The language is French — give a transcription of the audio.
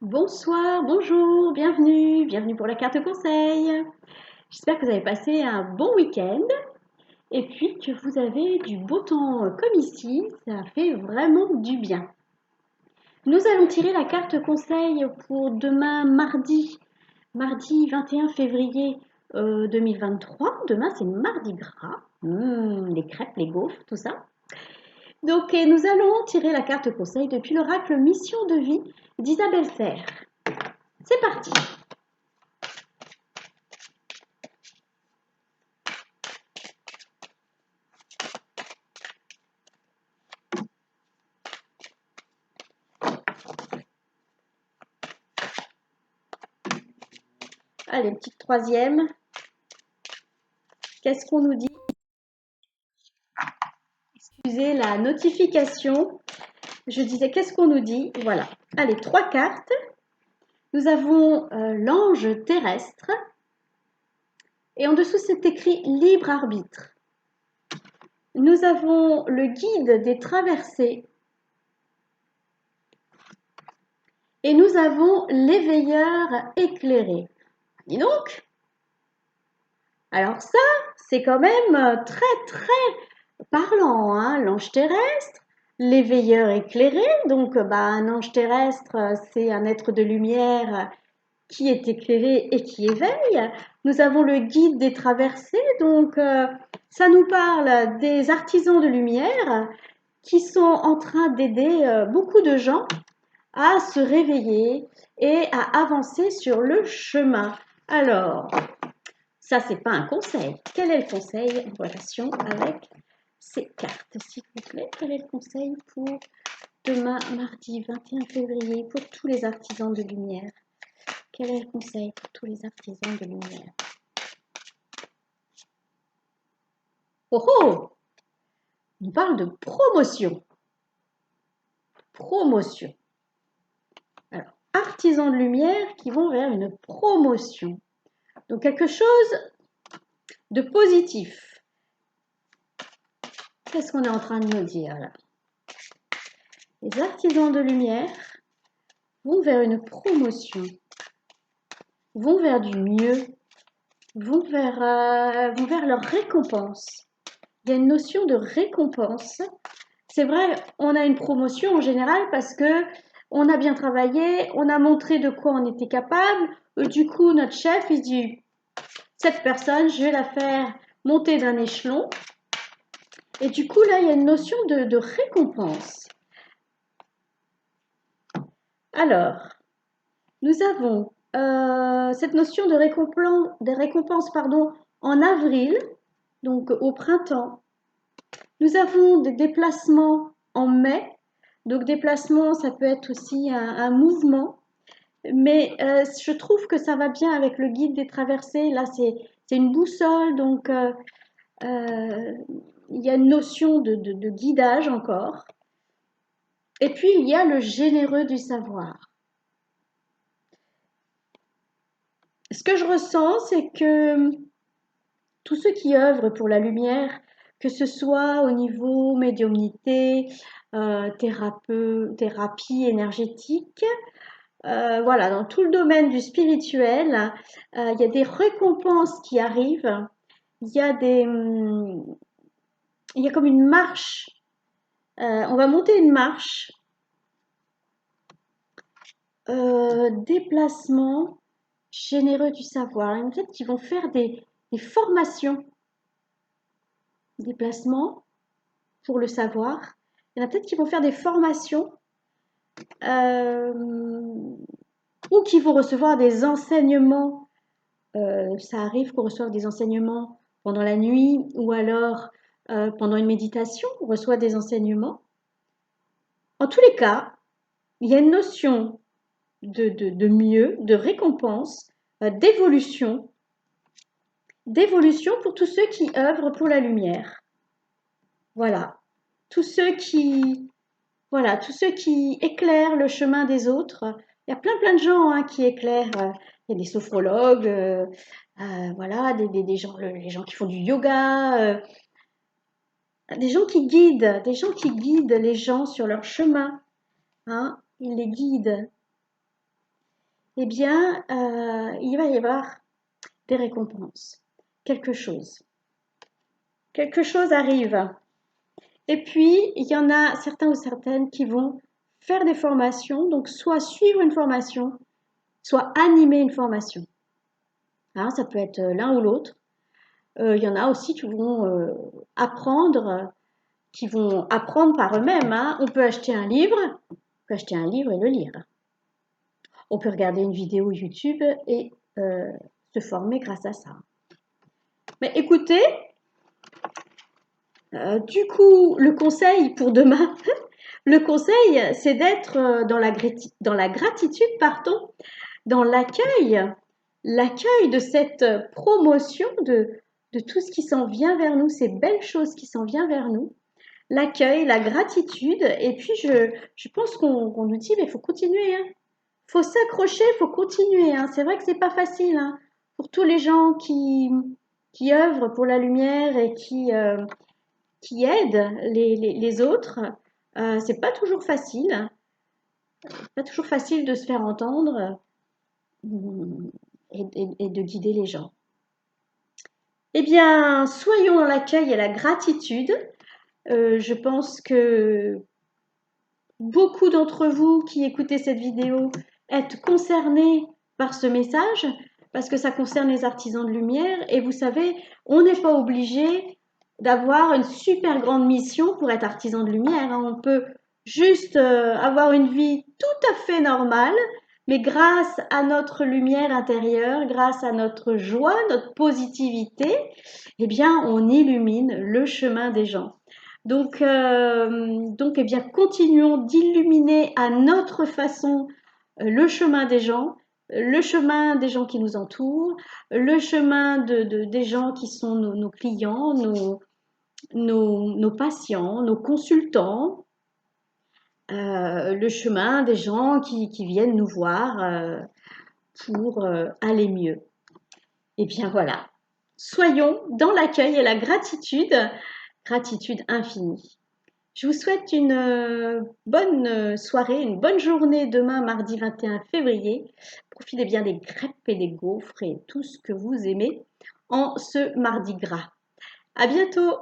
Bonsoir, bonjour, bienvenue pour la carte conseil. J'espère que vous avez passé un bon week-end et puis que vous avez du beau temps comme ici, ça fait vraiment du bien. Nous allons tirer la carte conseil pour demain mardi 21 février 2023. Demain c'est mardi gras. Les crêpes, les gaufres, tout ça. Donc nous allons tirer la carte conseil depuis l'oracle Mission de vie d'Isabelle Serre. C'est parti. Allez, petite troisième. Qu'est-ce qu'on nous dit? Excusez la notification. Je disais, qu'est-ce qu'on nous dit? Voilà. Allez, trois cartes. Nous avons l'ange terrestre. Et en dessous, c'est écrit libre arbitre. Nous avons le guide des traversées. Et nous avons l'éveilleur éclairé. Dis donc! Alors ça, c'est quand même très parlant, hein, l'ange terrestre, l'éveilleur éclairé. Donc, un ange terrestre, c'est un être de lumière qui est éclairé et qui éveille. Nous avons le guide des traversées. Donc, ça nous parle des artisans de lumière qui sont en train d'aider beaucoup de gens à se réveiller et à avancer sur le chemin. Alors, ça, c'est pas un conseil. Quel est le conseil en relation avec ces cartes, s'il vous plaît? Quel est le conseil pour demain, mardi 21 février, pour tous les artisans de lumière? Quel est le conseil pour tous les artisans de lumière? Oh oh! On parle de promotion. Promotion. Alors, artisans de lumière qui vont vers une promotion. Donc, quelque chose de positif. Qu'est-ce qu'on est en train de nous dire là? Les artisans de lumière vont vers une promotion, vont vers du mieux, vont vers leur récompense. Il y a une notion de récompense. C'est vrai, on a une promotion en général parce que on a bien travaillé, on a montré de quoi on était capable. Du coup, notre chef, il dit, cette personne, je vais la faire monter d'un échelon. Et du coup, là, il y a une notion de récompense. Alors, nous avons cette notion de récompense en avril, donc au printemps. Nous avons des déplacements en mai. Donc déplacement, ça peut être aussi un mouvement. Mais je trouve que ça va bien avec le guide des traversées. Là, c'est une boussole, donc il y a une notion de guidage encore. Et puis, il y a le généreux du savoir. Ce que je ressens, c'est que tous ceux qui œuvrent pour la lumière, que ce soit au niveau médiumnité, thérapie énergétique, voilà, dans tout le domaine du spirituel, il y a des récompenses qui arrivent. Il y a il y a comme une marche. On va monter une marche. Déplacement généreux du savoir. Il y en a peut-être qui vont faire des formations. Déplacement pour le savoir. Il y en a peut-être qui vont faire des formations euh, ou qui vont recevoir des enseignements. Ça arrive qu'on reçoive des enseignements pendant la nuit ou alors pendant une méditation, on reçoit des enseignements. En tous les cas, il y a une notion de mieux, de récompense, d'évolution pour tous ceux qui œuvrent pour la lumière. Voilà, tous ceux qui, voilà, tous ceux qui éclairent le chemin des autres. Il y a plein de gens hein, qui éclairent. Il y a des sophrologues, voilà, des gens, les gens qui font du yoga, des gens qui guident les gens sur leur chemin. Hein, ils les guident. eh bien, il va y avoir des récompenses. Quelque chose. Quelque chose arrive. Et puis, il y en a certains ou certaines qui vont faire des formations, donc soit suivre une formation, soit animer une formation. Hein, ça peut être l'un ou l'autre. Il y en a aussi qui vont apprendre par eux-mêmes. Hein. On peut acheter un livre, et le lire. On peut regarder une vidéo YouTube et se former grâce à ça. Mais écoutez, du coup, le conseil pour demain, le conseil, c'est d'être dans la gratitude, pardon, dans l'accueil de cette promotion de tout ce qui s'en vient vers nous, ces belles choses qui s'en viennent vers nous. L'accueil, la gratitude, et puis je pense qu'on nous dit, mais il faut continuer, hein. Faut s'accrocher, il faut continuer, hein. C'est vrai que c'est pas facile, hein, pour tous les gens qui œuvrent pour la lumière et qui aident les autres. C'est pas toujours facile, hein. Pas toujours facile de se faire entendre et de guider les gens. Eh bien, soyons dans l'accueil et la gratitude. Je pense que beaucoup d'entre vous qui écoutez cette vidéo êtes concernés par ce message parce que ça concerne les artisans de lumière et vous savez, on n'est pas obligé d'avoir une super grande mission pour être artisan de lumière. Hein. On peut juste avoir une vie tout à fait normale, mais grâce à notre lumière intérieure, grâce à notre joie, notre positivité, eh bien, on illumine le chemin des gens. Donc, eh bien, continuons d'illuminer à notre façon le chemin des gens, le chemin des gens qui nous entourent, le chemin des gens qui sont nos clients, nos patients, nos consultants, le chemin des gens qui viennent nous voir pour aller mieux. Et bien voilà, soyons dans l'accueil et la gratitude, gratitude infinie. Je vous souhaite une bonne soirée, une bonne journée demain, mardi 21 février. Profitez bien des crêpes et des gaufres et tout ce que vous aimez en ce mardi gras. À bientôt!